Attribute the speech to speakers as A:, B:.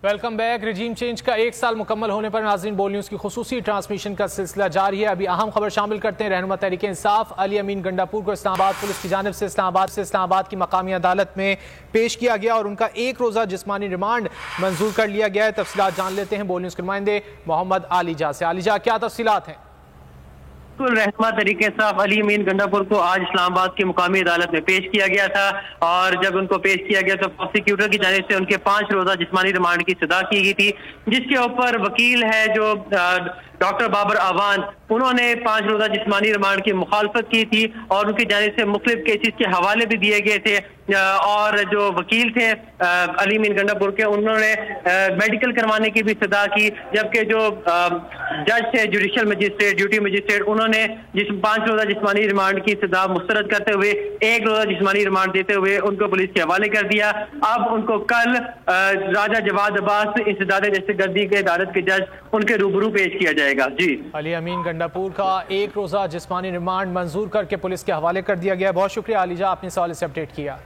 A: Welcome back. रजीम change का 1 साल मुकम्मल होने पर नाज़रीन बोल न्यूज़ की खुसूसी ट्रांसमिशन का सिलसिला जारी है। अभी अहम खबर शामिल करते हैं। रहनुमा तहरीक इंसाफ अली अमीन गंडापुर को इस्लामाबाद पुलिस की जानिब से इस्लामाबाद की मकामी अदालत में पेश किया गया और उनका 1 रोज़ा जिस्मानी रिमांड मंजूर कर लिया गया है। तफसीलात जान लेते हैं बोल न्यूज़ के नुमाइंदे मोहम्मद आलिजा से। आलिजा, क्या तफसीलात हैं?
B: रहनुमा तहरीक इंसाफ अली अमीन गंडापुर को आज इस्लामाबाद की मुकामी अदालत में पेश किया गया था और जब उनको पेश किया गया तो प्रोसिक्यूटर की जानिब से उनके 5 रोजा जिस्मानी रिमांड की सदा की गई थी, जिसके ऊपर वकील है जो डॉक्टर बाबर आवान, उन्होंने 5 रोजा जिस्मानी रिमांड की मुखालफत की थी और उनकी जानिब से मुख्तलिफ केसेस के हवाले भी दिए गए थे। और जो वकील थे अली अमीन गंडापुर के, उन्होंने मेडिकल करवाने की भी सदा की, जबकि जो जज थे जुडिशल मजिस्ट्रेट ड्यूटी मजिस्ट्रेट, उन्होंने 5 रोजा जिस्मानी रिमांड की सदा मुस्तरद करते हुए 1 रोजा जिस्मानी रिमांड देते हुए उनको पुलिस के हवाले कर दिया। अब उनको कल राजा जवाद अब्बास इंसदाद दहशतगर्दी के अदालत के जज उनके रूबरू पेश किया जाएगा। जी,
A: अली अमीन गंडापुर का 1 रोजा जिस्मानी रिमांड मंजूर करके पुलिस के हवाले कर दिया गया। बहुत शुक्रिया आलिजा, आपने सवाल से अपडेट किया।